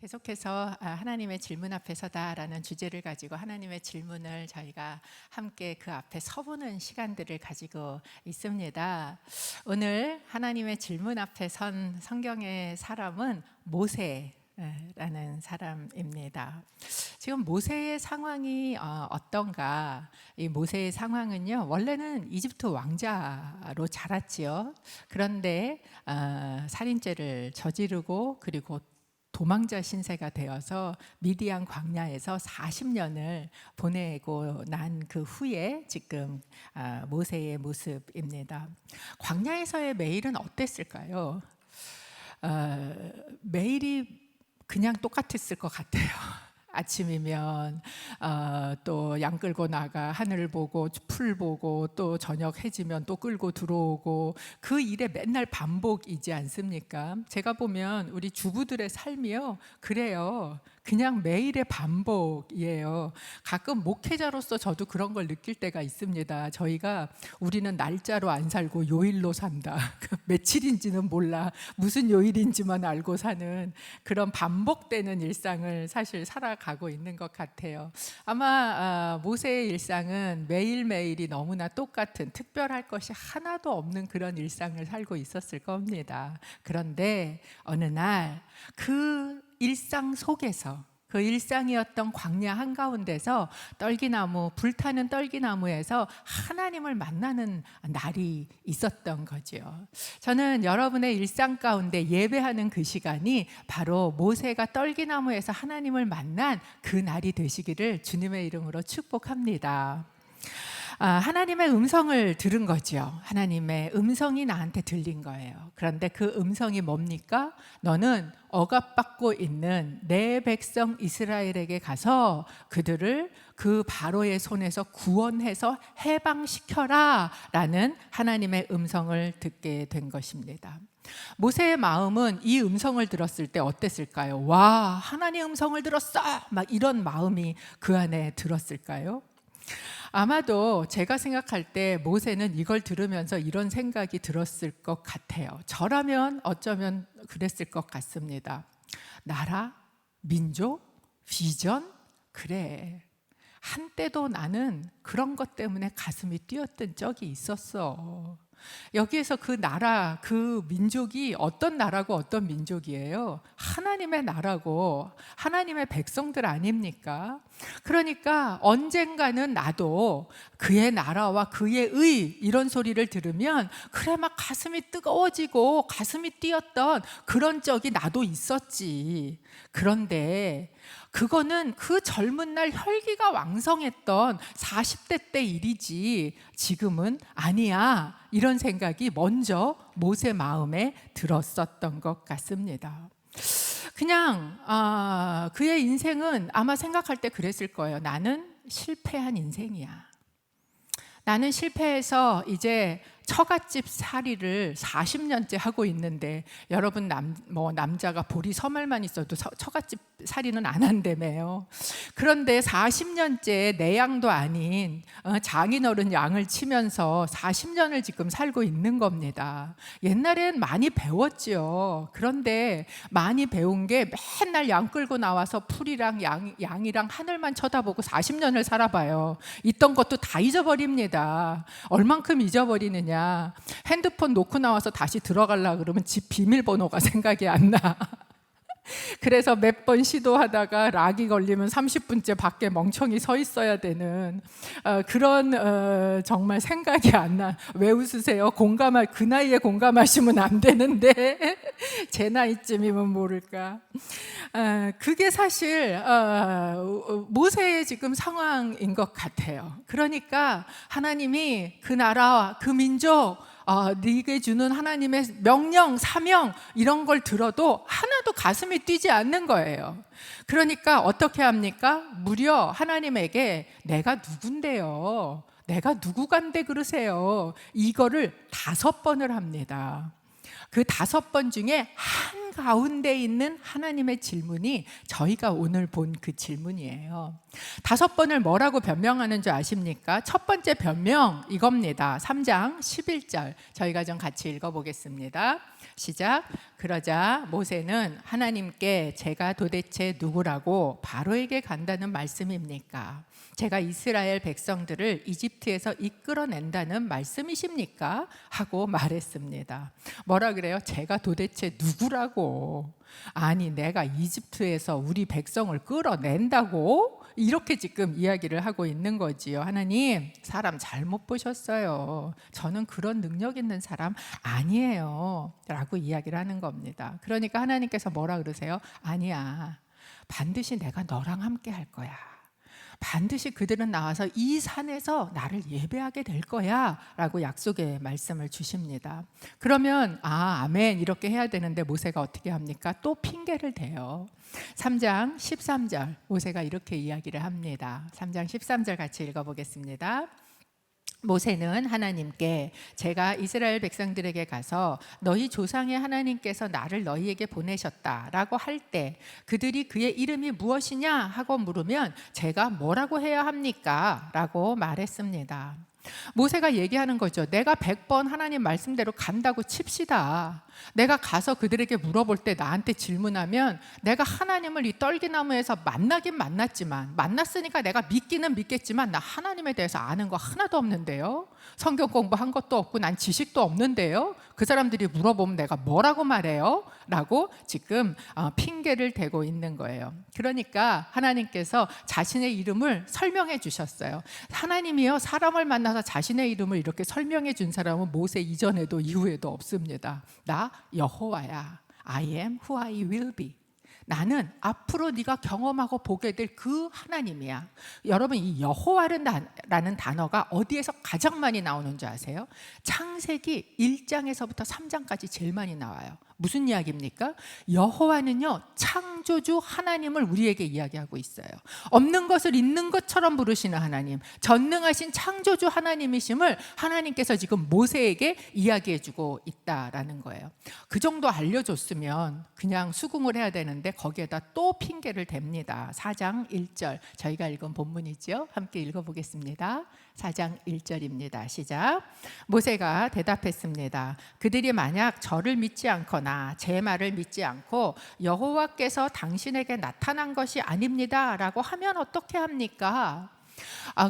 계속해서 하나님의 질문 앞에 서다라는 주제를 가지고 하나님의 질문을 저희가 함께 그 앞에 서보는 시간들을 가지고 있습니다. 오늘 하나님의 질문 앞에 선 성경의 사람은 모세라는 사람입니다. 지금 모세의 상황이 어떤가? 이 모세의 상황은요, 원래는 이집트 왕자로 자랐지요. 그런데 살인죄를 저지르고 그리고 도망자 신세가 되어서 미디안 광야에서 40년을 보내고 난 그 후에 지금 모세의 모습입니다. 광야에서의 매일은 어땠을까요? 매일이 그냥 똑같았을 것 같아요. 아침이면 또 양 끌고 나가 하늘 보고 풀 보고 또 저녁 해지면 또 끌고 들어오고 그 일에 맨날 반복이지 않습니까? 제가 보면 우리 주부들의 삶이요 그래요. 그냥 매일의 반복이에요. 가끔 목회자로서 저도 그런 걸 느낄 때가 있습니다. 우리는 날짜로 안 살고 요일로 산다. 며칠인지는 몰라. 무슨 요일인지만 알고 사는 그런 반복되는 일상을 사실 살아가고 있는 것 같아요. 아마 모세의 일상은 매일매일이 너무나 똑같은 특별할 것이 하나도 없는 그런 일상을 살고 있었을 겁니다. 그런데 어느 날 그 일상 속에서 그 일상이었던 광야 한가운데서 불타는 떨기나무에서 하나님을 만나는 날이 있었던 거죠. 저는 여러분의 일상 가운데 예배하는 그 시간이 바로 모세가 떨기나무에서 하나님을 만난 그 날이 되시기를 주님의 이름으로 축복합니다. 하나님의 음성을 들은 거죠. 하나님의 음성이 나한테 들린 거예요. 그런데 그 음성이 뭡니까? 너는 억압받고 있는 내 백성 이스라엘에게 가서 그들을 그 바로의 손에서 구원해서 해방시켜라 라는 하나님의 음성을 듣게 된 것입니다. 모세의 마음은 이 음성을 들었을 때 어땠을까요? 와, 하나님의 음성을 들었어! 막 이런 마음이 그 안에 들었을까요? 아마도 제가 생각할 때 모세는 이걸 들으면서 이런 생각이 들었을 것 같아요. 저라면 어쩌면 그랬을 것 같습니다. 나라, 민족, 비전, 그래. 한때도 나는 그런 것 때문에 가슴이 뛰었던 적이 있었어. 여기에서 그 나라, 그 민족이 어떤 나라고 어떤 민족이에요? 하나님의 나라고 하나님의 백성들 아닙니까? 그러니까 언젠가는 나도 그의 나라와 그의 의 이런 소리를 들으면 그래 막 가슴이 뜨거워지고 가슴이 뛰었던 그런 적이 나도 있었지. 그런데 그거는 그 젊은 날 혈기가 왕성했던 40대 때 일이지 지금은 아니야. 이런 생각이 먼저 모세 마음에 들었었던 것 같습니다. 그냥 그의 인생은 아마 생각할 때 그랬을 거예요. 나는 실패한 인생이야. 나는 실패해서 이제 처갓집 살이를 40년째 하고 있는데 여러분 남자가 보리 서말만 있어도 처갓집 살이는 안 한다며요. 그런데 40년째 내 양도 아닌 장인어른 양을 치면서 40년을 지금 살고 있는 겁니다. 옛날엔 많이 배웠죠. 그런데 많이 배운 게 맨날 양 끌고 나와서 풀이랑 양이랑 하늘만 쳐다보고 40년을 살아봐요. 있던 것도 다 잊어버립니다. 얼만큼 잊어버리느냐. 핸드폰 놓고 나와서 다시 들어가려고 그러면 집 비밀번호가 생각이 안 나. 그래서 몇 번 시도하다가 락이 걸리면 30분째 밖에 멍청이 서 있어야 되는 그런 정말 생각이 안 나. 왜 웃으세요? 그 나이에 공감하시면 안 되는데 제 나이쯤이면 모를까. 그게 사실 모세의 지금 상황인 것 같아요. 그러니까 하나님이 그 나라와 그 민족 네게 주는 하나님의 명령, 사명 이런 걸 들어도 하나도 가슴이 뛰지 않는 거예요. 그러니까 어떻게 합니까? 무려 하나님에게 내가 누군데요? 내가 누구간데 그러세요? 이거를 5번을 합니다. 그 5번 중에 한가운데 있는 하나님의 질문이 저희가 오늘 본 그 질문이에요. 5번을 뭐라고 변명하는 줄 아십니까? 첫 번째 변명 이겁니다. 3장 11절 저희가 좀 같이 읽어보겠습니다. 시작. 그러자 모세는 하나님께 제가 도대체 누구라고 바로에게 간다는 말씀입니까? 제가 이스라엘 백성들을 이집트에서 이끌어낸다는 말씀이십니까? 하고 말했습니다. 뭐라 그래요? 제가 도대체 누구라고? 아니, 내가 이집트에서 우리 백성을 끌어낸다고? 이렇게 지금 이야기를 하고 있는 거지요. 하나님, 사람 잘못 보셨어요. 저는 그런 능력 있는 사람 아니에요. 라고 이야기를 하는 겁니다. 그러니까 하나님께서 뭐라 그러세요? 아니야. 반드시 내가 너랑 함께 할 거야. 반드시 그들은 나와서 이 산에서 나를 예배하게 될 거야 라고 약속의 말씀을 주십니다. 그러면 아멘 이렇게 해야 되는데 모세가 어떻게 합니까? 또 핑계를 대요. 3장 13절 모세가 이렇게 이야기를 합니다. 3장 13절 같이 읽어보겠습니다. 모세는 하나님께 제가 이스라엘 백성들에게 가서 너희 조상의 하나님께서 나를 너희에게 보내셨다라고 할 때 그들이 그의 이름이 무엇이냐 하고 물으면 제가 뭐라고 해야 합니까? 라고 말했습니다. 모세가 얘기하는 거죠. 내가 100번 하나님 말씀대로 간다고 칩시다. 내가 가서 그들에게 물어볼 때 나한테 질문하면 내가 하나님을 이 떨기나무에서 만나긴 만났지만 만났으니까 내가 믿기는 믿겠지만 나 하나님에 대해서 아는 거 하나도 없는데요. 성경 공부한 것도 없고 난 지식도 없는데요. 그 사람들이 물어보면 내가 뭐라고 말해요? 라고 지금 핑계를 대고 있는 거예요. 그러니까 하나님께서 자신의 이름을 설명해 주셨어요. 하나님이요 사람을 만나서 자신의 이름을 이렇게 설명해 준 사람은 모세 이전에도 이후에도 없습니다. 나 여호와야. I am who I will be. 나는 앞으로 네가 경험하고 보게 될 그 하나님이야. 여러분 이 여호와라는 단어가 어디에서 가장 많이 나오는 줄 아세요? 창세기 1장에서부터 3장까지 제일 많이 나와요. 무슨 이야기입니까? 여호와는요 창조주 하나님을 우리에게 이야기하고 있어요. 없는 것을 있는 것처럼 부르시는 하나님, 전능하신 창조주 하나님이심을 하나님께서 지금 모세에게 이야기해주고 있다라는 거예요. 그 정도 알려줬으면 그냥 수긍을 해야 되는데 거기에다 또 핑계를 댑니다. 4장 1절 저희가 읽은 본문이죠. 함께 읽어보겠습니다. 4장 1절입니다. 시작. 모세가 대답했습니다. 그들이 만약 저를 믿지 않거나 제 말을 믿지 않고 여호와께서 당신에게 나타난 것이 아닙니다 라고 하면 어떻게 합니까?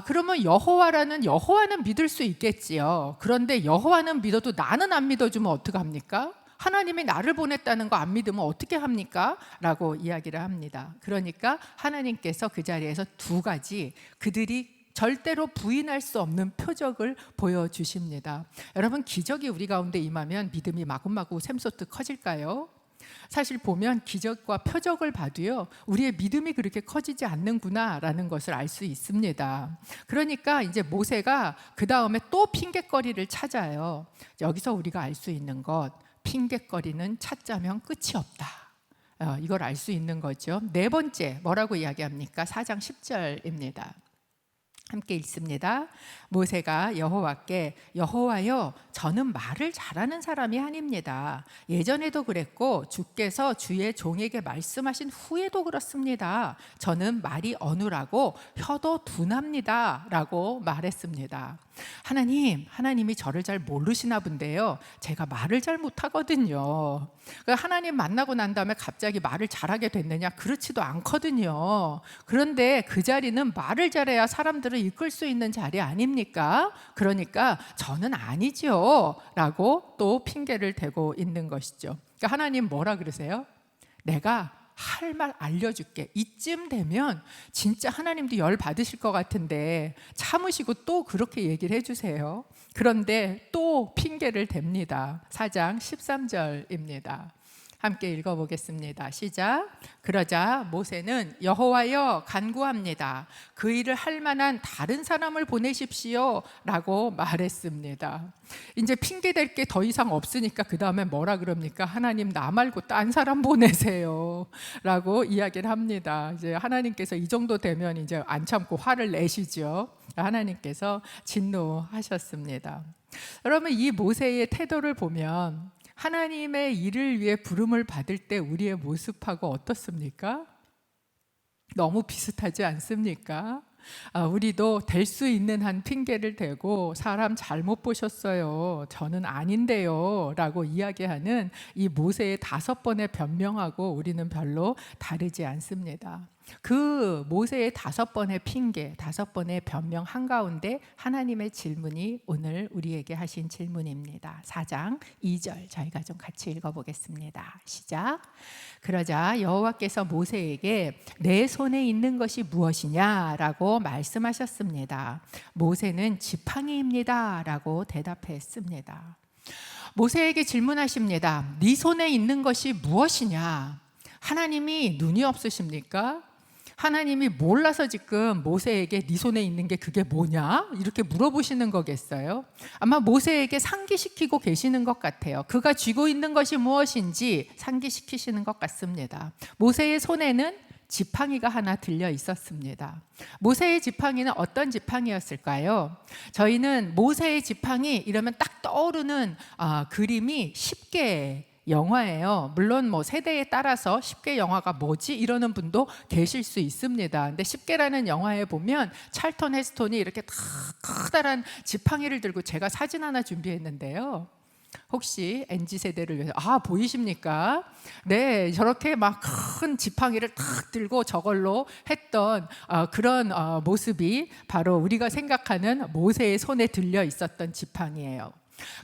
그러면 여호와는 믿을 수 있겠지요. 그런데 여호와는 믿어도 나는 안 믿어주면 어떡합니까? 하나님이 나를 보냈다는 거 안 믿으면 어떻게 합니까? 라고 이야기를 합니다. 그러니까 하나님께서 그 자리에서 두 가지 그들이 절대로 부인할 수 없는 표적을 보여주십니다. 여러분 기적이 우리 가운데 임하면 믿음이 마구마구 샘솟듯 커질까요? 사실 보면 기적과 표적을 봐도요 우리의 믿음이 그렇게 커지지 않는구나라는 것을 알 수 있습니다. 그러니까 이제 모세가 그 다음에 또 핑계거리를 찾아요. 여기서 우리가 알 수 있는 것, 핑계거리는 찾자면 끝이 없다. 이걸 알 수 있는 거죠. 네 번째 뭐라고 이야기합니까? 4장 10절입니다. 함께 읽습니다. 모세가 여호와께 여호와여 저는 말을 잘하는 사람이 아닙니다. 예전에도 그랬고 주께서 주의 종에게 말씀하신 후에도 그렇습니다. 저는 말이 어눌하고 혀도 둔합니다 라고 말했습니다. 하나님이 저를 잘 모르시나 본데요 제가 말을 잘 못하거든요. 하나님 만나고 난 다음에 갑자기 말을 잘하게 됐느냐? 그렇지도 않거든요. 그런데 그 자리는 말을 잘해야 사람들을 이끌 수 있는 자리 아닙니까? 그러니까 저는 아니죠 라고 또 핑계를 대고 있는 것이죠. 그러니까 하나님 뭐라 그러세요? 내가 할 말 알려줄게. 이쯤 되면 진짜 하나님도 열 받으실 것 같은데 참으시고 또 그렇게 얘기를 해주세요. 그런데 또 핑계를 댑니다. 4장 13절입니다. 함께 읽어보겠습니다. 시작. 그러자 모세는 여호와여 간구합니다. 그 일을 할 만한 다른 사람을 보내십시오 라고 말했습니다. 이제 핑계댈 게 더 이상 없으니까 그 다음에 뭐라 그럽니까? 하나님 나 말고 딴 사람 보내세요 라고 이야기를 합니다. 이제 하나님께서 이 정도 되면 이제 안 참고 화를 내시죠. 하나님께서 진노하셨습니다. 여러분 이 모세의 태도를 보면 하나님의 일을 위해 부름을 받을 때 우리의 모습하고 어떻습니까? 너무 비슷하지 않습니까? 우리도 될 수 있는 한 핑계를 대고 사람 잘못 보셨어요. 저는 아닌데요. 라고 이야기하는 이 모세의 5번의 변명하고 우리는 별로 다르지 않습니다. 그 모세의 5번의 핑계, 5번의 변명 한가운데 하나님의 질문이 오늘 우리에게 하신 질문입니다. 4장 2절 저희가 좀 같이 읽어보겠습니다. 시작. 그러자 여호와께서 모세에게 내 손에 있는 것이 무엇이냐라고 말씀하셨습니다. 모세는 지팡이입니다 라고 대답했습니다. 모세에게 질문하십니다. 네 손에 있는 것이 무엇이냐? 하나님이 눈이 없으십니까? 하나님이 몰라서 지금 모세에게 네 손에 있는 게 그게 뭐냐? 이렇게 물어보시는 거겠어요? 아마 모세에게 상기시키고 계시는 것 같아요. 그가 쥐고 있는 것이 무엇인지 상기시키시는 것 같습니다. 모세의 손에는 지팡이가 하나 들려 있었습니다. 모세의 지팡이는 어떤 지팡이였을까요? 저희는 모세의 지팡이 이러면 딱 떠오르는 그림이 10개 영화예요. 물론 뭐 세대에 따라서 10개 영화가 뭐지? 이러는 분도 계실 수 있습니다. 근데 10개라는 영화에 보면 찰턴 헤스톤이 이렇게 커다란 지팡이를 들고 제가 사진 하나 준비했는데요. 혹시 MZ세대를 위해서 보이십니까? 네, 저렇게 막 큰 지팡이를 탁 들고 저걸로 했던 그런 모습이 바로 우리가 생각하는 모세의 손에 들려 있었던 지팡이예요.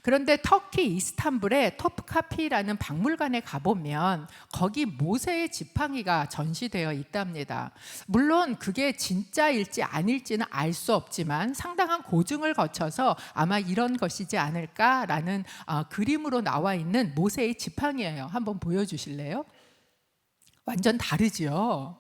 그런데 터키 이스탄불의 토프카피라는 박물관에 가보면 거기 모세의 지팡이가 전시되어 있답니다. 물론 그게 진짜일지 아닐지는 알 수 없지만 상당한 고증을 거쳐서 아마 이런 것이지 않을까라는 그림으로 나와 있는 모세의 지팡이예요. 한번 보여주실래요? 완전 다르지요.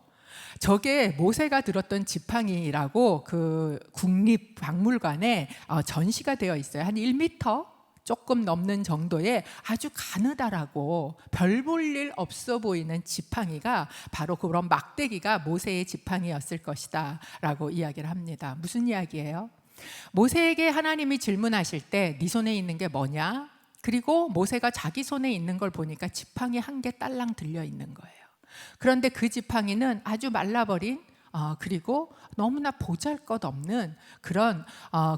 저게 모세가 들었던 지팡이라고 그 국립박물관에 전시가 되어 있어요. 한 1m 조금 넘는 정도의 아주 가느다라고 별 볼 일 없어 보이는 지팡이가 바로 그런 막대기가 모세의 지팡이였을 것이다 라고 이야기를 합니다. 무슨 이야기예요? 모세에게 하나님이 질문하실 때 네 손에 있는 게 뭐냐? 그리고 모세가 자기 손에 있는 걸 보니까 지팡이 한 개 딸랑 들려 있는 거예요. 그런데 그 지팡이는 아주 말라버린 그리고 너무나 보잘것없는 그런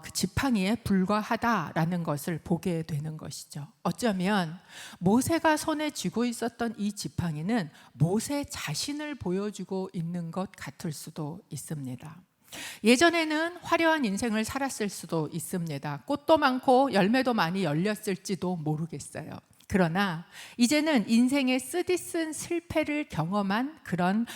그 지팡이에 불과하다라는 것을 보게 되는 것이죠. 어쩌면 모세가 손에 쥐고 있었던 이 지팡이는 모세 자신을 보여주고 있는 것 같을 수도 있습니다. 예전에는 화려한 인생을 살았을 수도 있습니다. 꽃도 많고 열매도 많이 열렸을지도 모르겠어요. 그러나 이제는 인생의 쓰디쓴 실패를 경험한 그런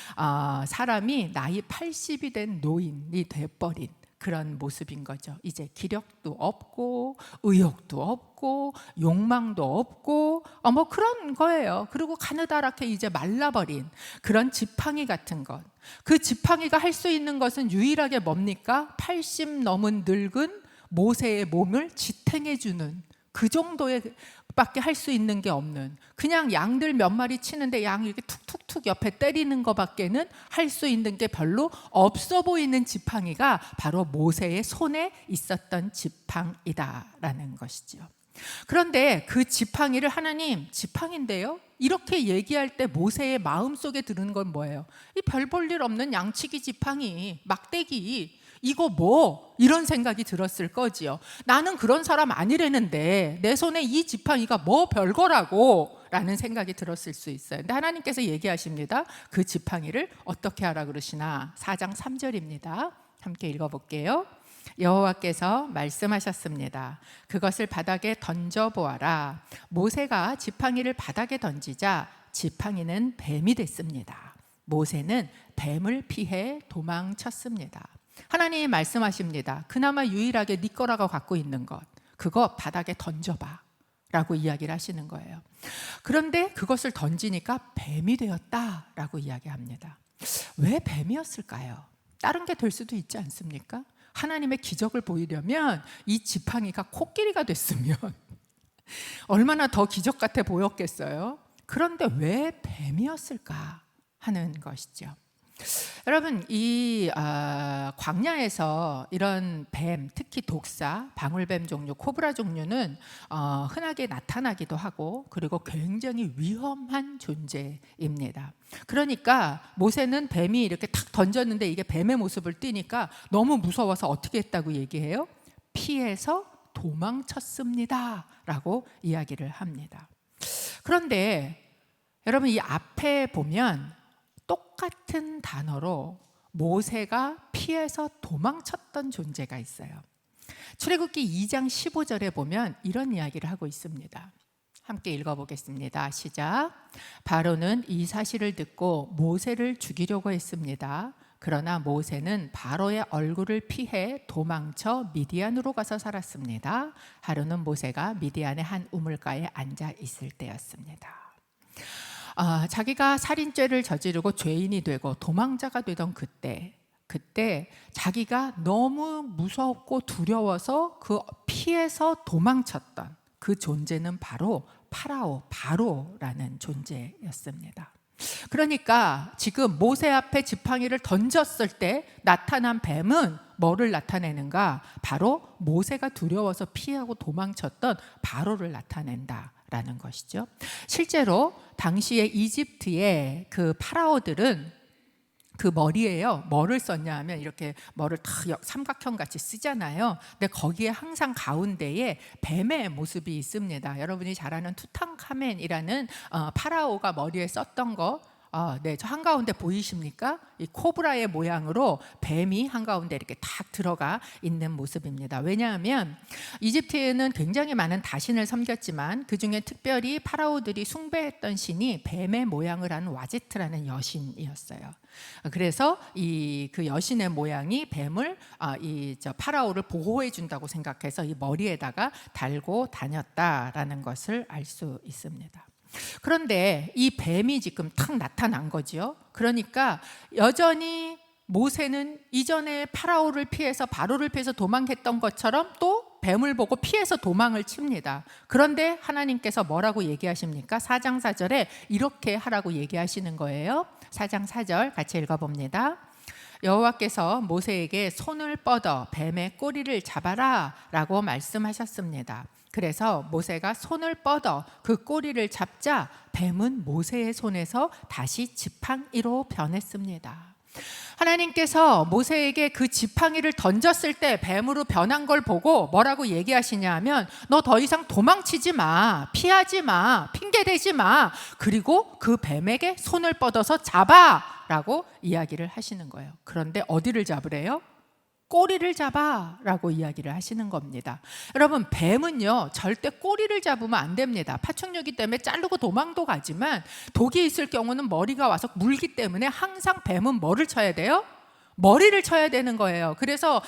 사람이 나이 80이 된 노인이 돼버린 그런 모습인 거죠. 이제 기력도 없고 의욕도 없고 욕망도 없고 뭐 그런 거예요. 그리고 가느다랗게 이제 말라버린 그런 지팡이 같은 것. 그 지팡이가 할 수 있는 것은 유일하게 뭡니까? 80 넘은 늙은 모세의 몸을 지탱해주는 그 정도의 밖에 할 수 있는 게 없는, 그냥 양들 몇 마리 치는데 양 이렇게 툭툭툭 옆에 때리는 것밖에는 할 수 있는 게 별로 없어 보이는 지팡이가 바로 모세의 손에 있었던 지팡이다라는 것이죠. 그런데 그 지팡이를 하나님 지팡인데요? 이렇게 얘기할 때 모세의 마음속에 드는 건 뭐예요? 이 별 볼 일 없는 양치기 지팡이, 막대기, 이거 뭐? 이런 생각이 들었을 거지요. 나는 그런 사람 아니라는데 내 손에 이 지팡이가 뭐 별거라고 라는 생각이 들었을 수 있어요. 근데 하나님께서 얘기하십니다. 그 지팡이를 어떻게 하라 그러시나? 4장 3절입니다. 함께 읽어볼게요. 여호와께서 말씀하셨습니다. 그것을 바닥에 던져보아라. 모세가 지팡이를 바닥에 던지자 지팡이는 뱀이 됐습니다. 모세는 뱀을 피해 도망쳤습니다. 하나님이 말씀하십니다. 그나마 유일하게 네 거라고 갖고 있는 것, 그거 바닥에 던져봐 라고 이야기를 하시는 거예요. 그런데 그것을 던지니까 뱀이 되었다라고 이야기합니다. 왜 뱀이었을까요? 다른 게 될 수도 있지 않습니까? 하나님의 기적을 보이려면 이 지팡이가 코끼리가 됐으면 얼마나 더 기적 같아 보였겠어요? 그런데 왜 뱀이었을까 하는 것이죠. 여러분, 이 광야에서 이런 뱀, 특히 독사, 방울뱀 종류, 코브라 종류는 흔하게 나타나기도 하고, 그리고 굉장히 위험한 존재입니다. 그러니까 모세는 뱀이 이렇게 탁 던졌는데 이게 뱀의 모습을 띠니까 너무 무서워서 어떻게 했다고 얘기해요? 피해서 도망쳤습니다 라고 이야기를 합니다. 그런데 여러분, 이 앞에 보면 똑같은 단어로 모세가 피해서 도망쳤던 존재가 있어요. 출애굽기 2장 15절에 보면 이런 이야기를 하고 있습니다. 함께 읽어보겠습니다. 시작. 바로는 이 사실을 듣고 모세를 죽이려고 했습니다. 그러나 모세는 바로의 얼굴을 피해 도망쳐 미디안으로 가서 살았습니다. 하루는 모세가 미디안의 한 우물가에 앉아 있을 때였습니다. 자기가 살인죄를 저지르고 죄인이 되고 도망자가 되던 그때 자기가 너무 무섭고 두려워서 그 피해서 도망쳤던 그 존재는 바로 바로라는 존재였습니다. 그러니까 지금 모세 앞에 지팡이를 던졌을 때 나타난 뱀은 뭐를 나타내는가? 바로 모세가 두려워서 피하고 도망쳤던 바로를 나타낸다라는 것이죠. 실제로 당시에 이집트의 그 파라오들은 그 머리에요, 뭐를 썼냐 하면 이렇게 머리를 다 삼각형 같이 쓰잖아요. 근데 거기에 항상 가운데에 뱀의 모습이 있습니다. 여러분이 잘 아는 투탕카멘이라는 파라오가 머리에 썼던 거, 네, 저 한가운데 보이십니까? 이 코브라의 모양으로 뱀이 한가운데 이렇게 탁 들어가 있는 모습입니다. 왜냐하면 이집트에는 굉장히 많은 다신을 섬겼지만 그 중에 특별히 파라오들이 숭배했던 신이 뱀의 모양을 한 와제트라는 여신이었어요. 그래서 그 여신의 모양이 뱀을 파라오를 보호해 준다고 생각해서 이 머리에다가 달고 다녔다라는 것을 알 수 있습니다. 그런데 이 뱀이 지금 탁 나타난 거죠. 그러니까 여전히 모세는 이전에 파라오를 피해서 바로를 피해서 도망했던 것처럼 또 뱀을 보고 피해서 도망을 칩니다. 그런데 하나님께서 뭐라고 얘기하십니까? 4장 4절에 이렇게 하라고 얘기하시는 거예요. 4장 4절 같이 읽어봅니다. 여호와께서 모세에게 손을 뻗어 뱀의 꼬리를 잡아라 라고 말씀하셨습니다. 그래서 모세가 손을 뻗어 그 꼬리를 잡자 뱀은 모세의 손에서 다시 지팡이로 변했습니다. 하나님께서 모세에게 그 지팡이를 던졌을 때 뱀으로 변한 걸 보고 뭐라고 얘기하시냐 하면 너 더 이상 도망치지 마, 피하지 마, 핑계대지 마, 그리고 그 뱀에게 손을 뻗어서 잡아 라고 이야기를 하시는 거예요. 그런데 어디를 잡으래요? 꼬리를 잡아 라고 이야기를 하시는 겁니다. 여러분, 뱀은요 절대 꼬리를 잡으면 안 됩니다. 파충류이기 때문에 자르고 도망도 가지만 독이 있을 경우는 머리가 와서 물기 때문에 항상 뱀은 뭐를 쳐야 돼요? 머리를 쳐야 되는 거예요. 그래서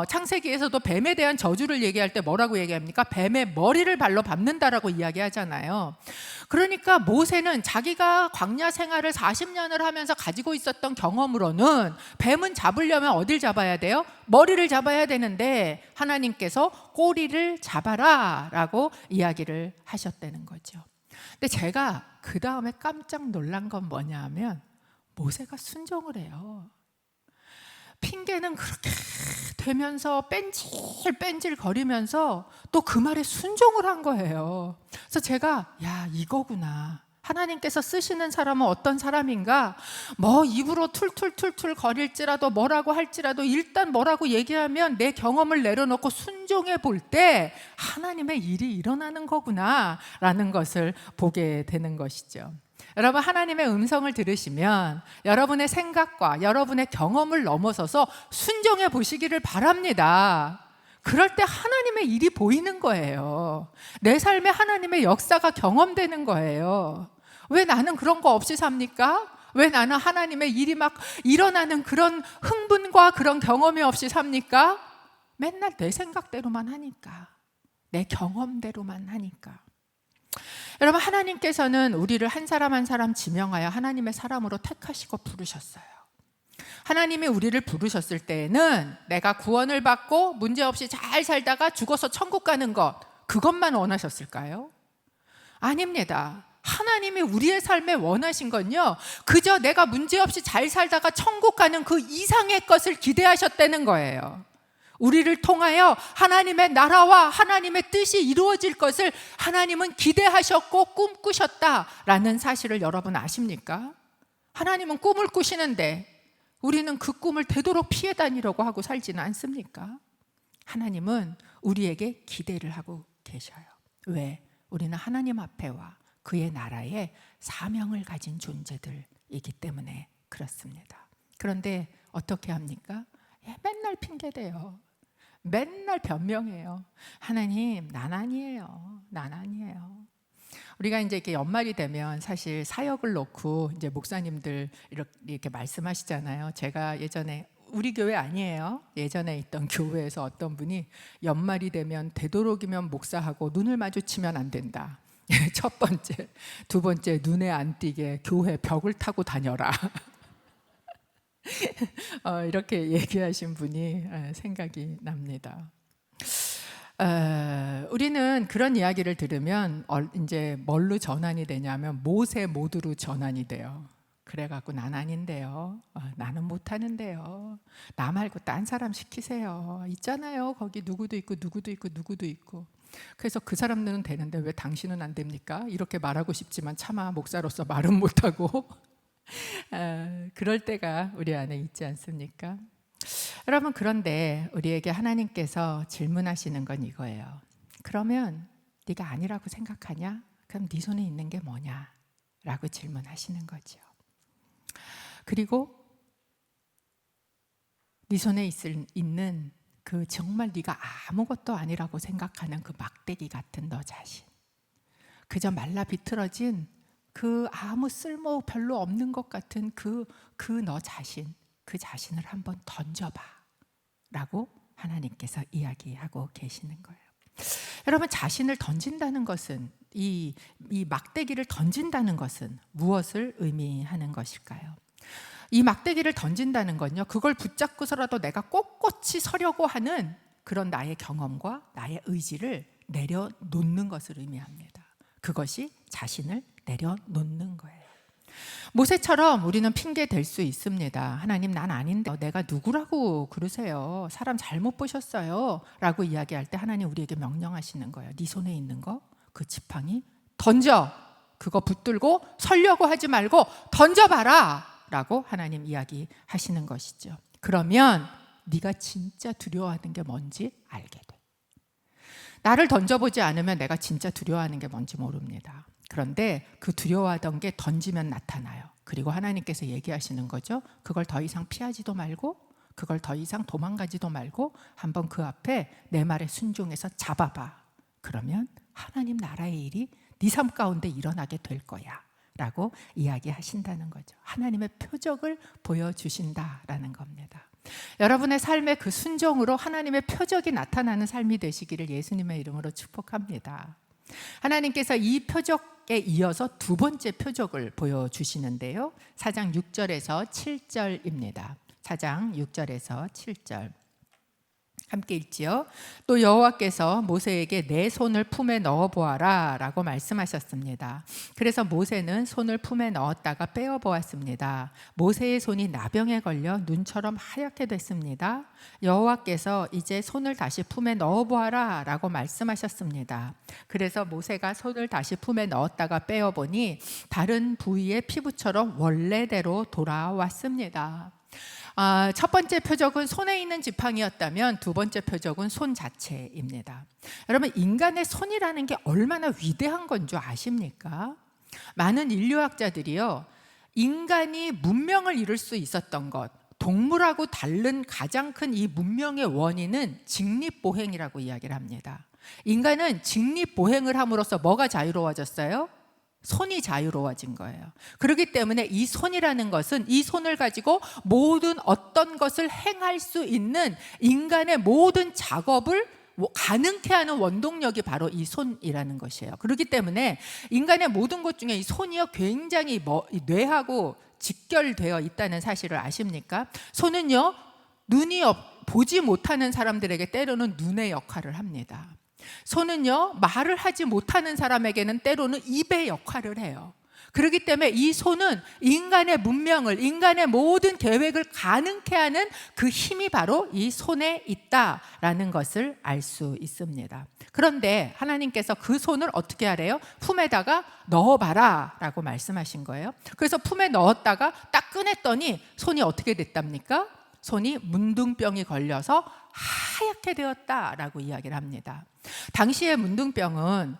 창세기에서도 뱀에 대한 저주를 얘기할 때 뭐라고 얘기합니까? 뱀의 머리를 발로 밟는다라고 이야기하잖아요. 그러니까 모세는 자기가 광야 생활을 40년을 하면서 가지고 있었던 경험으로는 뱀은 잡으려면 어딜 잡아야 돼요? 머리를 잡아야 되는데 하나님께서 꼬리를 잡아라 라고 이야기를 하셨다는 거죠. 근데 제가 그 다음에 깜짝 놀란 건 뭐냐 하면 모세가 순종을 해요. 핑계는 그렇게 되면서 뺀질 거리면서 또 그 말에 순종을 한 거예요. 그래서 제가 이거구나. 하나님께서 쓰시는 사람은 어떤 사람인가? 뭐 입으로 툴툴툴툴 거릴지라도 뭐라고 할지라도 일단 뭐라고 얘기하면 내 경험을 내려놓고 순종해 볼 때 하나님의 일이 일어나는 거구나 라는 것을 보게 되는 것이죠. 여러분, 하나님의 음성을 들으시면 여러분의 생각과 여러분의 경험을 넘어서서 순종해 보시기를 바랍니다. 그럴 때 하나님의 일이 보이는 거예요. 내 삶에 하나님의 역사가 경험되는 거예요. 왜 나는 그런 거 없이 삽니까? 왜 나는 하나님의 일이 막 일어나는 그런 흥분과 그런 경험이 없이 삽니까? 맨날 내 생각대로만 하니까, 내 경험대로만 하니까. 여러분, 하나님께서는 우리를 한 사람 한 사람 지명하여 하나님의 사람으로 택하시고 부르셨어요. 하나님이 우리를 부르셨을 때에는 내가 구원을 받고 문제없이 잘 살다가 죽어서 천국 가는 것, 그것만 원하셨을까요? 아닙니다. 하나님이 우리의 삶에 원하신 건요, 그저 내가 문제없이 잘 살다가 천국 가는 그 이상의 것을 기대하셨다는 거예요. 우리를 통하여 하나님의 나라와 하나님의 뜻이 이루어질 것을 하나님은 기대하셨고 꿈꾸셨다라는 사실을 여러분 아십니까? 하나님은 꿈을 꾸시는데 우리는 그 꿈을 되도록 피해 다니려고 하고 살지는 않습니까? 하나님은 우리에게 기대를 하고 계셔요. 왜? 우리는 하나님 앞에와 그의 나라에 사명을 가진 존재들이기 때문에 그렇습니다. 그런데 어떻게 합니까? 맨날 핑계대요. 맨날 변명해요. 하나님, 난 아니에요. 난 아니에요. 우리가 이제 연말이 되면 사실 사역을 놓고 이제 목사님들 이렇게 말씀하시잖아요. 제가 예전에 우리 교회 아니에요. 예전에 있던 교회에서 어떤 분이 연말이 되면 되도록이면 목사하고 눈을 마주치면 안 된다. 첫 번째, 두 번째, 눈에 안 띄게 교회 벽을 타고 다녀라. 이렇게 얘기하신 분이 생각이 납니다. 우리는 그런 이야기를 들으면 이제 뭘로 전환이 되냐면 모세 모드로 전환이 돼요. 그래갖고 난 아닌데요. 나는 못하는데요. 나 말고 딴 사람 시키세요. 있잖아요. 거기 누구도 있고 누구도 있고 누구도 있고. 그래서 그 사람들은 되는데 왜 당신은 안 됩니까? 이렇게 말하고 싶지만 차마 목사로서 말은 못하고 그럴 때가 우리 안에 있지 않습니까? 여러분, 그런데 우리에게 하나님께서 질문하시는 건 이거예요. 그러면 네가 아니라고 생각하냐? 그럼 네 손에 있는 게 뭐냐? 라고 질문하시는 거죠. 그리고 네 손에 있는 그 정말 네가 아무것도 아니라고 생각하는 그 막대기 같은 너 자신, 그저 말라 비틀어진 그 아무 쓸모 별로 없는 것 같은 그 너 자신, 그 자신을 한번 던져봐 라고 하나님께서 이야기하고 계시는 거예요. 여러분, 자신을 던진다는 것은 이 막대기를 던진다는 것은 무엇을 의미하는 것일까요? 이 막대기를 던진다는 건요, 그걸 붙잡고서라도 내가 꼿꼿이 서려고 하는 그런 나의 경험과 나의 의지를 내려놓는 것을 의미합니다. 그것이 자신을 내려놓는 거예요. 모세처럼 우리는 핑계 댈 수 있습니다. 하나님, 난 아닌데 내가 누구라고 그러세요? 사람 잘못 보셨어요 라고 이야기할 때 하나님 우리에게 명령하시는 거예요. 네 손에 있는 거, 그 지팡이 던져. 그거 붙들고 서려고 하지 말고 던져봐라 라고 하나님 이야기하시는 것이죠. 그러면 네가 진짜 두려워하는 게 뭔지 알게 돼. 나를 던져보지 않으면 내가 진짜 두려워하는 게 뭔지 모릅니다. 그런데 그 두려워하던 게 던지면 나타나요. 그리고 하나님께서 얘기하시는 거죠. 그걸 더 이상 피하지도 말고 그걸 더 이상 도망가지도 말고 한번 그 앞에 내 말에 순종해서 잡아봐. 그러면 하나님 나라의 일이 네 삶 가운데 일어나게 될 거야 라고 이야기하신다는 거죠. 하나님의 표적을 보여주신다라는 겁니다. 여러분의 삶의 그 순종으로 하나님의 표적이 나타나는 삶이 되시기를 예수님의 이름으로 축복합니다. 하나님께서 이 표적에 이어서 두 번째 표적을 보여주시는데요, 4장 6절에서 7절입니다. 4장 6절에서 7절 함께 읽지요. 또 여호와께서 모세에게 내 손을 품에 넣어보아라 라고 말씀하셨습니다. 그래서 모세는 손을 품에 넣었다가 빼어보았습니다. 모세의 손이 나병에 걸려 눈처럼 하얗게 됐습니다. 여호와께서 이제 손을 다시 품에 넣어보아라 라고 말씀하셨습니다. 그래서 모세가 손을 다시 품에 넣었다가 빼어보니 다른 부위의 피부처럼 원래대로 돌아왔습니다. 첫 번째 표적은 손에 있는 지팡이였다면 두 번째 표적은 손 자체입니다. 여러분, 인간의 손이라는 게 얼마나 위대한 건 줄 아십니까? 많은 인류학자들이요, 인간이 문명을 이룰 수 있었던 것, 동물하고 다른 가장 큰 이 문명의 원인은 직립보행이라고 이야기를 합니다. 인간은 직립보행을 함으로써 뭐가 자유로워졌어요? 손이 자유로워진 거예요. 그렇기 때문에 이 손이라는 것은 이 손을 가지고 모든 어떤 것을 행할 수 있는 인간의 모든 작업을 가능케 하는 원동력이 바로 이 손이라는 것이에요. 그렇기 때문에 인간의 모든 것 중에 이 손이요 굉장히 뇌하고 직결되어 있다는 사실을 아십니까? 손은요, 눈이 보지 못하는 사람들에게 때로는 눈의 역할을 합니다. 손은요, 말을 하지 못하는 사람에게는 때로는 입의 역할을 해요. 그렇기 때문에 이 손은 인간의 문명을, 인간의 모든 계획을 가능케 하는 그 힘이 바로 이 손에 있다라는 것을 알 수 있습니다. 그런데 하나님께서 그 손을 어떻게 하래요? 품에다가 넣어봐라 라고 말씀하신 거예요. 그래서 품에 넣었다가 딱 꺼냈더니 손이 어떻게 됐답니까? 손이 문둥병이 걸려서 하얗게 되었다라고 이야기를 합니다. 당시의 문둥병은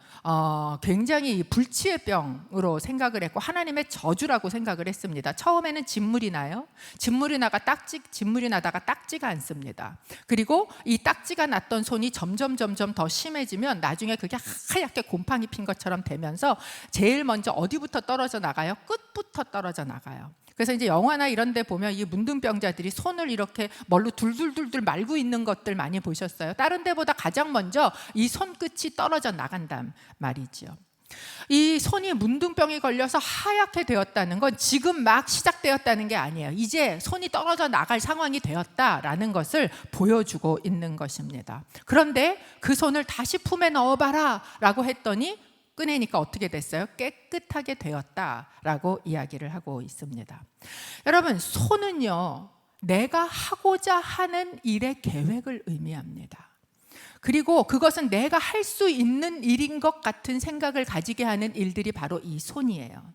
굉장히 불치의 병으로 생각을 했고 하나님의 저주라고 생각을 했습니다. 처음에는 진물이 나요. 진물이 나다가 딱지가 않습니다. 그리고 이 딱지가 났던 손이 점점 더 심해지면 나중에 그게 하얗게 곰팡이 핀 것처럼 되면서 제일 먼저 어디부터 떨어져 나가요? 끝부터 떨어져 나가요. 그래서 이제 영화나 이런 데 보면 이 문둥병자들이 손을 이렇게 뭘로 둘둘둘둘 말고 있는 것들 많이 보셨어요? 다른 데보다 가장 먼저 이 손끝이 떨어져 나간단 말이죠. 이 손이 문둥병이 걸려서 하얗게 되었다는 건 지금 막 시작되었다는 게 아니에요. 이제 손이 떨어져 나갈 상황이 되었다라는 것을 보여주고 있는 것입니다. 그런데 그 손을 다시 품에 넣어봐라 라고 했더니 꺼내니까 어떻게 됐어요? 깨끗하게 되었다라고 이야기를 하고 있습니다. 여러분, 손은요, 내가 하고자 하는 일의 계획을 의미합니다. 그리고 그것은 내가 할 수 있는 일인 것 같은 생각을 가지게 하는 일들이 바로 이 손이에요.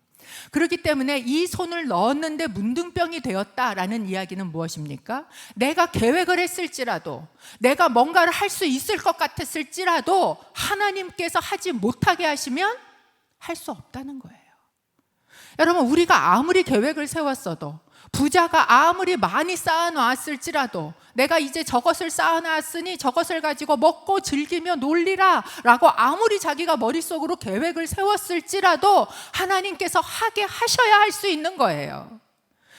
그렇기 때문에 이 손을 넣었는데 문둥병이 되었다라는 이야기는 무엇입니까? 내가 계획을 했을지라도, 내가 뭔가를 할 수 있을 것 같았을지라도 하나님께서 하지 못하게 하시면 할 수 없다는 거예요. 여러분, 우리가 아무리 계획을 세웠어도, 부자가 아무리 많이 쌓아놨을지라도 내가 이제 저것을 쌓아놨으니 저것을 가지고 먹고 즐기며 놀리라 라고 아무리 자기가 머릿속으로 계획을 세웠을지라도 하나님께서 하게 하셔야 할 수 있는 거예요.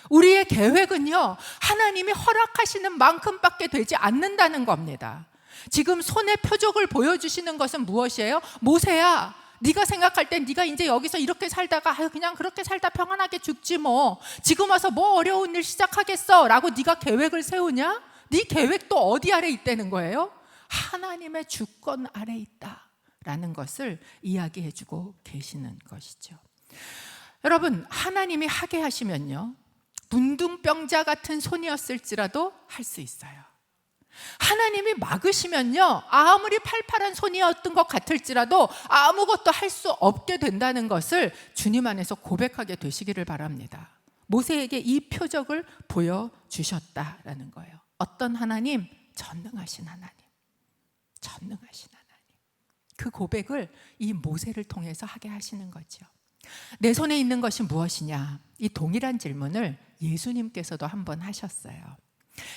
우리의 계획은요, 하나님이 허락하시는 만큼밖에 되지 않는다는 겁니다. 지금 손의 표적을 보여주시는 것은 무엇이에요? 모세야, 네가 생각할 땐 네가 이제 여기서 이렇게 살다가 그냥 그렇게 살다 평안하게 죽지 뭐, 지금 와서 뭐 어려운 일 시작하겠어 라고 네가 계획을 세우냐? 네 계획도 어디 아래 있다는 거예요? 하나님의 주권 아래 있다라는 것을 이야기해주고 계시는 것이죠. 여러분, 하나님이 하게 하시면요, 문둥병자 같은 손이었을지라도 할 수 있어요. 하나님이 막으시면요, 아무리 팔팔한 손이었던 것 같을지라도 아무것도 할 수 없게 된다는 것을 주님 안에서 고백하게 되시기를 바랍니다. 모세에게 이 표적을 보여주셨다라는 거예요. 어떤 하나님? 전능하신 하나님. 전능하신 하나님. 그 고백을 이 모세를 통해서 하게 하시는 거죠. 내 손에 있는 것이 무엇이냐? 이 동일한 질문을 예수님께서도 한번 하셨어요.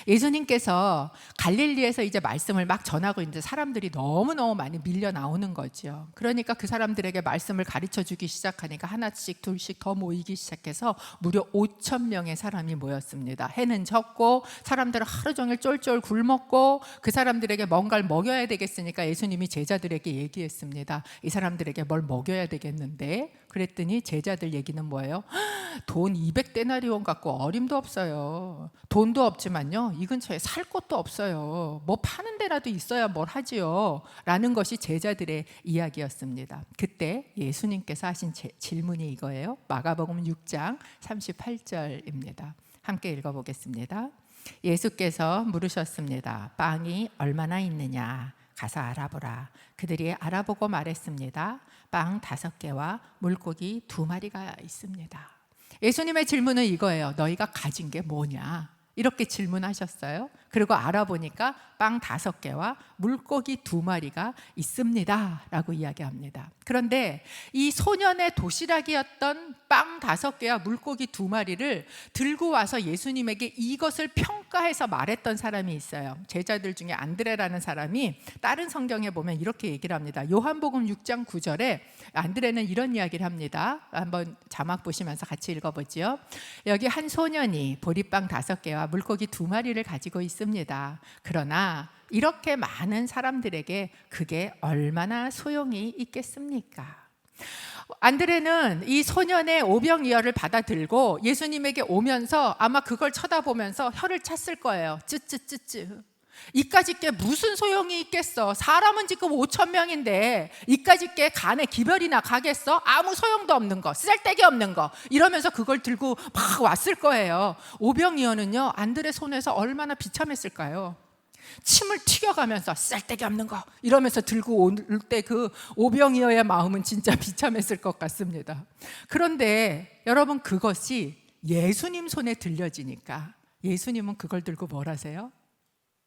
예수님께서 갈릴리에서 이제 말씀을 막 전하고 있는데 사람들이 너무너무 많이 밀려 나오는 거죠. 그러니까 그 사람들에게 말씀을 가르쳐 주기 시작하니까 하나씩 둘씩 더 모이기 시작해서 무려 5,000명의 사람이 모였습니다. 해는 졌고 사람들은 하루 종일 쫄쫄 굶었고 그 사람들에게 뭔가를 먹여야 되겠으니까 예수님이 제자들에게 얘기했습니다. 이 사람들에게 뭘 먹여야 되겠는데, 그랬더니 제자들 얘기는 뭐예요? 돈 200데나리온 갖고 어림도 없어요. 돈도 없지만요, 이 근처에 살 곳도 없어요. 뭐 파는 데라도 있어야 뭘 하지요 라는 것이 제자들의 이야기였습니다. 그때 예수님께서 하신 질문이 이거예요. 마가복음 6장 38절입니다. 함께 읽어보겠습니다. 예수께서 물으셨습니다. 빵이 얼마나 있느냐? 가서 알아보라. 그들이 알아보고 말했습니다. 빵 5개와 물고기 2마리가 있습니다. 예수님의 질문은 이거예요. 너희가 가진 게 뭐냐? 이렇게 질문하셨어요. 그리고 알아보니까 빵 5개와 물고기 2마리가 있습니다 라고 이야기합니다. 그런데 이 소년의 도시락이었던 빵 5개와 물고기 2마리를 들고 와서 예수님에게 이것을 평가해서 말했던 사람이 있어요. 제자들 중에 안드레라는 사람이 다른 성경에 보면 이렇게 얘기를 합니다. 요한복음 6장 9절에 안드레는 이런 이야기를 합니다. 한번 자막 보시면서 같이 읽어보죠. 여기 한 소년이 보리빵 5개와 물고기 2마리를 가지고 있습니다. 그러나 이렇게 많은 사람들에게 그게 얼마나 소용이 있겠습니까? 안드레는 이 소년의 오병이어를 받아들고 예수님에게 오면서 아마 그걸 쳐다보면서 혀를 찼을 거예요. 쯔쯔쯔쯔. 이까짓 게 무슨 소용이 있겠어? 사람은 지금 5천 명인데 이까짓 게 간에 기별이나 가겠어? 아무 소용도 없는 거, 쓸데기 없는 거 이러면서 그걸 들고 막 왔을 거예요. 오병이어는요, 안드레 손에서 얼마나 비참했을까요? 침을 튀겨가면서 쓸데기 없는 거 이러면서 들고 올 때 그 오병이어의 마음은 진짜 비참했을 것 같습니다. 그런데 여러분, 그것이 예수님 손에 들려지니까 예수님은 그걸 들고 뭘 하세요?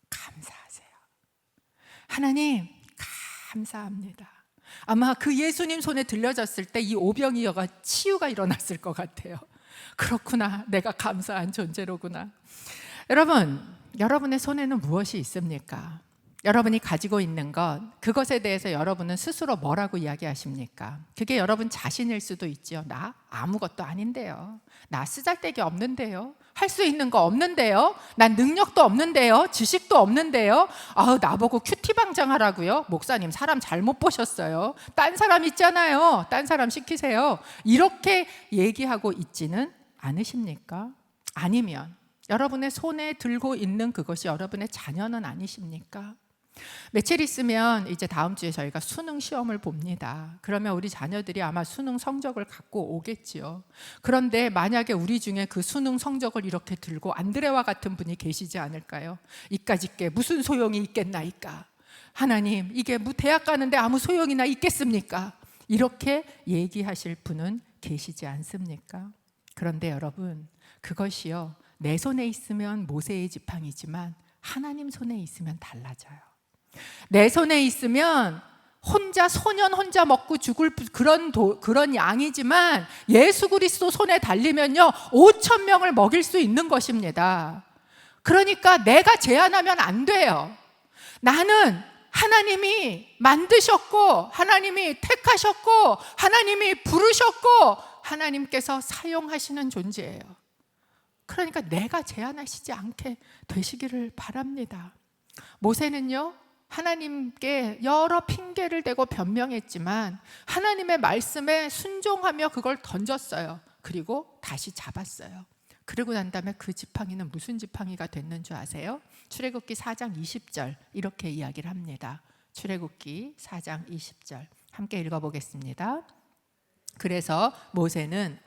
감사하세요. 하나님 감사합니다. 아마 그 예수님 손에 들려졌을 때 이 오병이어가 치유가 일어났을 것 같아요. 그렇구나, 내가 감사한 존재로구나. 여러분, 여러분의 손에는 무엇이 있습니까? 여러분이 가지고 있는 것, 그것에 대해서 여러분은 스스로 뭐라고 이야기하십니까? 그게 여러분 자신일 수도 있죠. 나 아무것도 아닌데요. 나 쓰잘데기 없는데요. 할 수 있는 거 없는데요. 난 능력도 없는데요. 지식도 없는데요. 아우, 나보고 큐티 방장하라고요? 목사님, 사람 잘못 보셨어요. 딴 사람 있잖아요. 딴 사람 시키세요. 이렇게 얘기하고 있지는 않으십니까? 아니면 여러분의 손에 들고 있는 그것이 여러분의 자녀는 아니십니까? 며칠 있으면 이제 다음 주에 저희가 수능 시험을 봅니다. 그러면 우리 자녀들이 아마 수능 성적을 갖고 오겠지요. 그런데 만약에 우리 중에 그 수능 성적을 이렇게 들고 안드레와 같은 분이 계시지 않을까요? 이까짓 게 무슨 소용이 있겠나이까? 하나님, 이게 대학 가는데 아무 소용이나 있겠습니까? 이렇게 얘기하실 분은 계시지 않습니까? 그런데 여러분, 그것이요, 내 손에 있으면 모세의 지팡이지만 하나님 손에 있으면 달라져요. 내 손에 있으면 소년 혼자 먹고 죽을 그런 양이지만 예수 그리스도 손에 달리면요 5천 명을 먹일 수 있는 것입니다. 그러니까 내가 제한하면 안 돼요. 나는 하나님이 만드셨고 하나님이 택하셨고 하나님이 부르셨고 하나님께서 사용하시는 존재예요. 그러니까 내가 제한하시지 않게 되시기를 바랍니다. 모세는요, 하나님께 여러 핑계를 대고 변명했지만 하나님의 말씀에 순종하며 그걸 던졌어요. 그리고 다시 잡았어요. 그러고 난 다음에 그 지팡이는 무슨 지팡이가 됐는 줄 아세요? 출애굽기 4장 20절 이렇게 이야기를 합니다. 출애굽기 4장 20절 함께 읽어보겠습니다. 그래서 모세는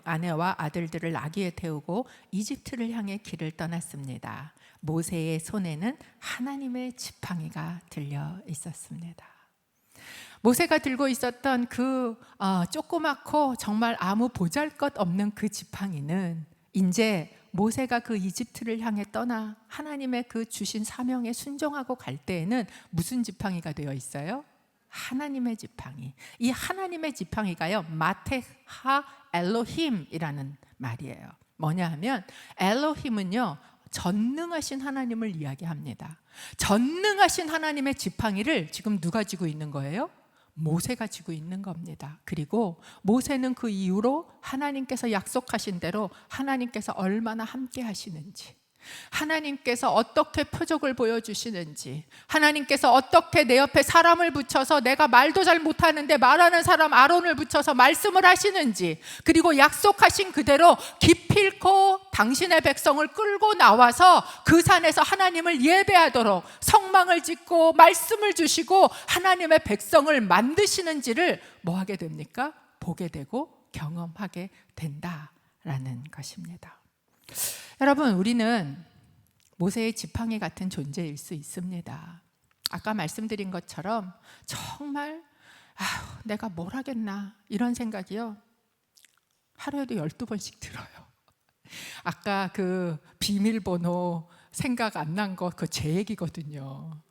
아내와 아들들을 나귀에 태우고 이집트를 향해 길을 떠났습니다. 모세의 손에는 하나님의 지팡이가 들려 있었습니다. 모세가 들고 있었던 그 조그맣고 정말 아무 보잘것없는 그 지팡이는 이제 모세가 그 이집트를 향해 떠나 하나님의 그 주신 사명에 순종하고 갈 때에는 무슨 지팡이가 되어 있어요? 하나님의 지팡이. 이 하나님의 지팡이가요, 마테하 엘로힘이라는 말이에요. 뭐냐 하면 엘로힘은요, 전능하신 하나님을 이야기합니다. 전능하신 하나님의 지팡이를 지금 누가 쥐고 있는 거예요? 모세가 쥐고 있는 겁니다. 그리고 모세는 그 이후로 하나님께서 약속하신 대로 하나님께서 얼마나 함께 하시는지, 하나님께서 어떻게 표적을 보여주시는지, 하나님께서 어떻게 내 옆에 사람을 붙여서 내가 말도 잘 못하는데 말하는 사람 아론을 붙여서 말씀을 하시는지, 그리고 약속하신 그대로 기필코 당신의 백성을 끌고 나와서 그 산에서 하나님을 예배하도록 성망을 짓고 말씀을 주시고 하나님의 백성을 만드시는지를 뭐 하게 됩니까? 보게 되고 경험하게 된다라는 것입니다. 여러분, 우리는 모세의 지팡이 같은 존재일 수 있습니다. 아까 말씀드린 것처럼 정말 내가 뭘 하겠나 이런 생각이요, 하루에도 12번씩 들어요. 아까 그 비밀번호 생각 안 난 거 그거 제 얘기거든요.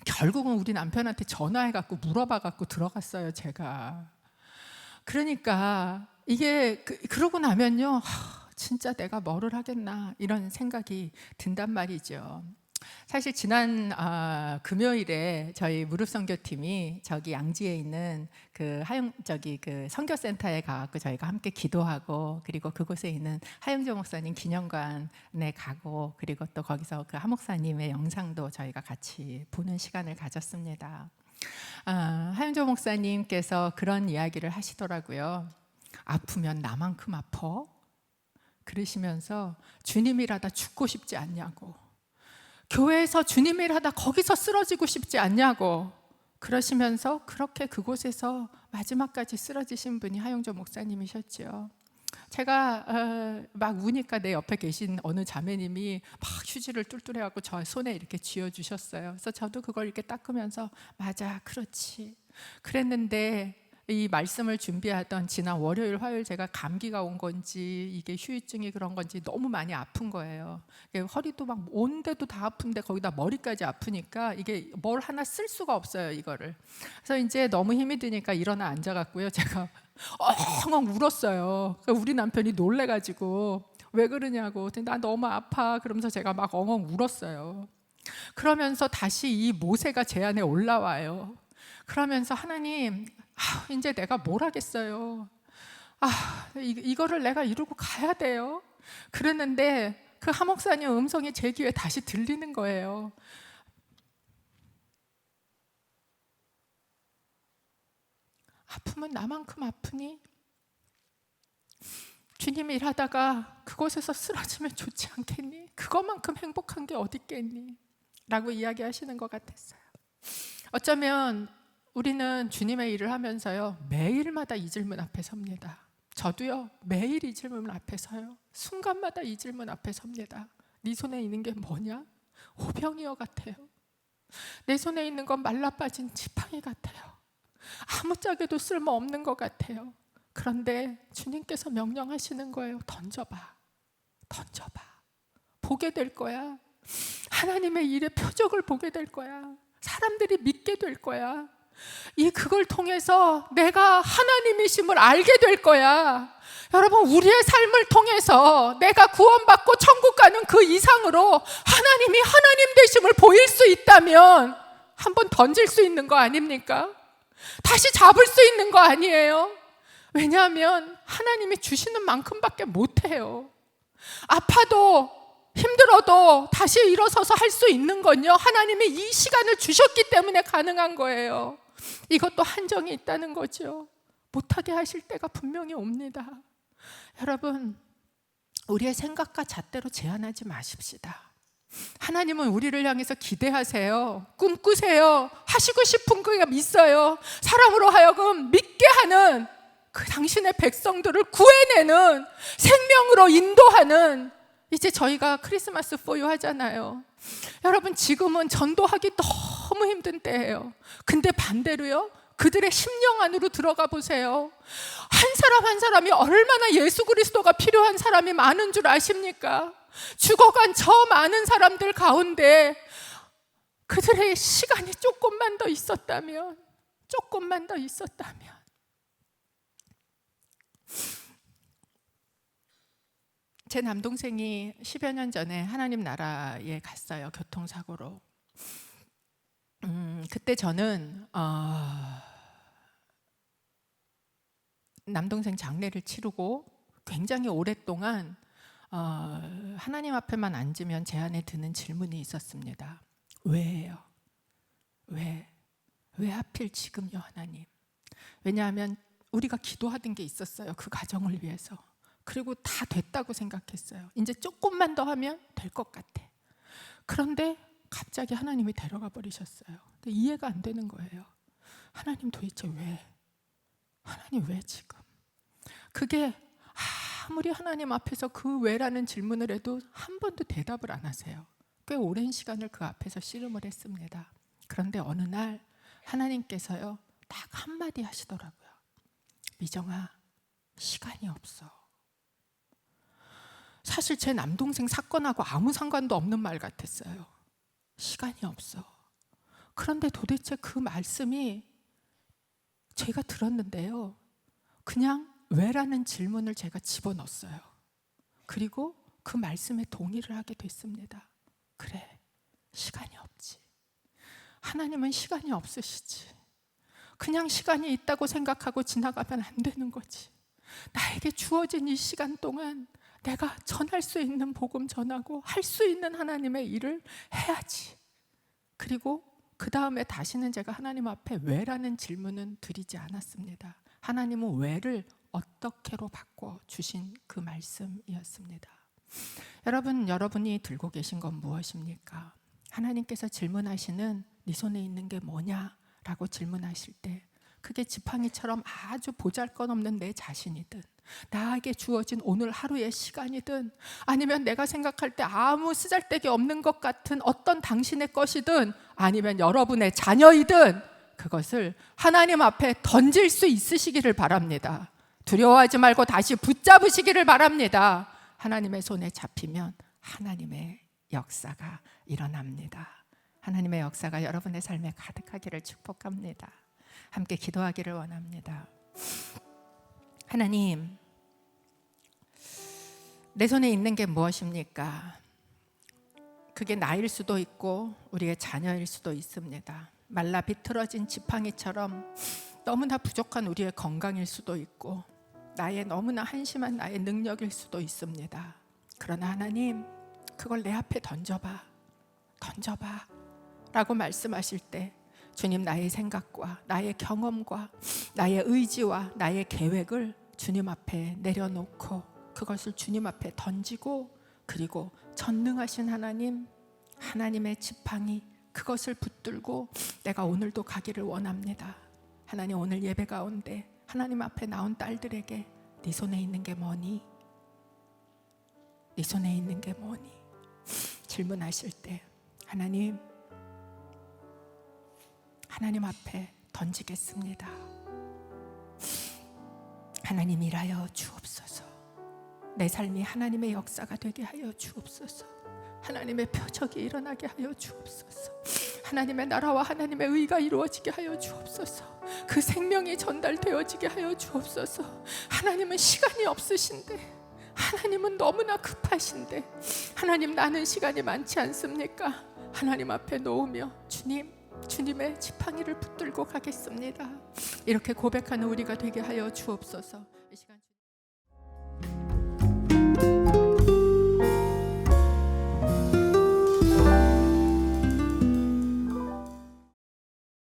결국은 우리 남편한테 전화해갖고 물어봐갖고 들어갔어요, 제가. 그러니까 이게 그러고 나면요, 진짜 내가 뭐를 하겠나 이런 생각이 든단 말이죠. 사실 지난 금요일에 저희 무릎선교팀이 저기 양지에 있는 그 그 선교센터에 가고 저희가 함께 기도하고, 그리고 그곳에 있는 하영조 목사님 기념관에 가고, 그리고 또 거기서 그 하 목사님의 영상도 저희가 같이 보는 시간을 가졌습니다. 하영조 목사님께서 그런 이야기를 하시더라고요. 아프면 나만큼 아파? 그러시면서 주님이라다 죽고 싶지 않냐고. 교회에서 주님 일하다 거기서 쓰러지고 싶지 않냐고 그러시면서 그렇게 그곳에서 마지막까지 쓰러지신 분이 하용조 목사님이셨죠. 제가 막 우니까 내 옆에 계신 어느 자매님이 막 휴지를 뚫뚫해갖고 저 손에 이렇게 쥐어주셨어요. 그래서 저도 그걸 이렇게 닦으면서 맞아, 그렇지. 그랬는데 이 말씀을 준비하던 지난 월요일, 화요일 제가 감기가 온 건지 이게 휴유증이 그런 건지 너무 많이 아픈 거예요. 허리도 막 온데도 다 아픈데 거기다 머리까지 아프니까 이게 뭘 하나 쓸 수가 없어요, 이거를. 그래서 이제 너무 힘이 드니까 일어나 앉아갖고요. 제가 엉엉 울었어요. 우리 남편이 놀래가지고 왜 그러냐고. 나 너무 아파. 그러면서 제가 막 엉엉 울었어요. 그러면서 다시 이 모세가 제 안에 올라와요. 그러면서 하나님, 이제 내가 뭘 하겠어요. 이거를 내가 이루고 가야 돼요. 그랬는데 그 하목사님 음성이 제 귀에 다시 들리는 거예요. 아프면 나만큼 아프니? 주님이 일하다가 그곳에서 쓰러지면 좋지 않겠니? 그것만큼 행복한 게 어디 있겠니? 라고 이야기하시는 것 같았어요. 어쩌면 우리는 주님의 일을 하면서요, 매일마다 이 질문 앞에 섭니다. 저도요, 매일 이 질문 앞에 서요. 순간마다 이 질문 앞에 섭니다. 네 손에 있는 게 뭐냐? 오병이어 같아요. 내 손에 있는 건 말라빠진 지팡이 같아요. 아무짝에도 쓸모없는 것 같아요. 그런데 주님께서 명령하시는 거예요. 던져봐. 던져봐. 보게 될 거야. 하나님의 일의 표적을 보게 될 거야. 사람들이 믿게 될 거야. 그걸 통해서 내가 하나님이심을 알게 될 거야. 여러분, 우리의 삶을 통해서 내가 구원받고 천국 가는 그 이상으로 하나님이 하나님 되심을 보일 수 있다면 한번 던질 수 있는 거 아닙니까? 다시 잡을 수 있는 거 아니에요? 왜냐하면 하나님이 주시는 만큼밖에 못해요. 아파도 힘들어도 다시 일어서서 할 수 있는 건요, 하나님이 이 시간을 주셨기 때문에 가능한 거예요. 이것도 한정이 있다는 거죠. 못하게 하실 때가 분명히 옵니다. 여러분, 우리의 생각과 잣대로 제한하지 마십시다. 하나님은 우리를 향해서 기대하세요. 꿈꾸세요. 하시고 싶은 거 있어요. 사람으로 하여금 믿게 하는 그 당신의 백성들을 구해내는, 생명으로 인도하는, 이제 저희가 크리스마스 포유 하잖아요. 여러분, 지금은 전도하기 너무 힘든 때예요. 근데 반대로요, 그들의 심령 안으로 들어가 보세요. 한 사람 한 사람이 얼마나 예수 그리스도가 필요한 사람이 많은 줄 아십니까? 죽어간 저 많은 사람들 가운데 그들의 시간이 조금만 더 있었다면, 조금만 더 있었다면. 제 남동생이 10여 년 전에 하나님 나라에 갔어요. 교통사고로. 그때 저는 남동생 장례를 치르고 굉장히 오랫동안 하나님 앞에만 앉으면 제 안에 드는 질문이 있었습니다. 왜예요? 왜 하필 지금요, 하나님? 왜냐하면 우리가 기도하던 게 있었어요. 그 가정을 위해서. 그리고 다 됐다고 생각했어요. 이제 조금만 더 하면 될 것 같아. 그런데 갑자기 하나님이 데려가 버리셨어요. 근데 이해가 안 되는 거예요. 하나님 도대체 왜? 하나님 왜 지금? 그게 아무리 하나님 앞에서 그 왜라는 질문을 해도 한 번도 대답을 안 하세요. 꽤 오랜 시간을 그 앞에서 씨름을 했습니다. 그런데 어느 날 하나님께서요, 딱 한마디 하시더라고요. 미정아, 시간이 없어. 사실 제 남동생 사건하고 아무 상관도 없는 말 같았어요. 시간이 없어. 그런데 도대체 그 말씀이 제가 들었는데요, 그냥 왜라는 질문을 제가 집어넣었어요. 그리고 그 말씀에 동의를 하게 됐습니다. 그래, 시간이 없지. 하나님은 시간이 없으시지. 그냥 시간이 있다고 생각하고 지나가면 안 되는 거지. 나에게 주어진 이 시간 동안 내가 전할 수 있는 복음 전하고 할 수 있는 하나님의 일을 해야지. 그리고 그 다음에 다시는 제가 하나님 앞에 왜라는 질문은 드리지 않았습니다. 하나님은 왜를 어떻게로 바꿔주신 그 말씀이었습니다. 여러분, 여러분이 들고 계신 건 무엇입니까? 하나님께서 질문하시는 네 손에 있는 게 뭐냐라고 질문하실 때 그게 지팡이처럼 아주 보잘것없는 내 자신이든 나에게 주어진 오늘 하루의 시간이든 아니면 내가 생각할 때 아무 쓰잘데기 없는 것 같은 어떤 당신의 것이든 아니면 여러분의 자녀이든 그것을 하나님 앞에 던질 수 있으시기를 바랍니다. 두려워하지 말고 다시 붙잡으시기를 바랍니다. 하나님의 손에 잡히면 하나님의 역사가 일어납니다. 하나님의 역사가 여러분의 삶에 가득하기를 축복합니다. 함께 기도하기를 원합니다. 하나님, 내 손에 있는 게 무엇입니까? 그게 나일 수도 있고 우리의 자녀일 수도 있습니다. 말라 비틀어진 지팡이처럼 너무나 부족한 우리의 건강일 수도 있고 나의 너무나 한심한 나의 능력일 수도 있습니다. 그러나 하나님, 그걸 내 앞에 던져봐 라고 말씀하실 때 주님, 나의 생각과 나의 경험과 나의 의지와 나의 계획을 주님 앞에 내려놓고 그것을 주님 앞에 던지고 그리고 전능하신 하나님, 하나님의 지팡이 그것을 붙들고 내가 오늘도 가기를 원합니다. 하나님, 오늘 예배 가운데 하나님 앞에 나온 딸들에게 네 손에 있는 게 뭐니? 네 손에 있는 게 뭐니? 질문하실 때 하나님 앞에 던지겠습니다. 하나님, 일하여 주옵소서. 내 삶이 하나님의 역사가 되게 하여 주옵소서. 하나님의 표적이 일어나게 하여 주옵소서. 하나님의 나라와 하나님의 의가 이루어지게 하여 주옵소서. 그 생명이 전달되어지게 하여 주옵소서. 하나님은 시간이 없으신데, 하나님은 너무나 급하신데, 하나님, 나는 시간이 많지 않습니까? 하나님 앞에 놓으며 주님의 지팡이를 붙들고 가겠습니다. 이렇게 고백하는 우리가 되게 하여 주옵소서.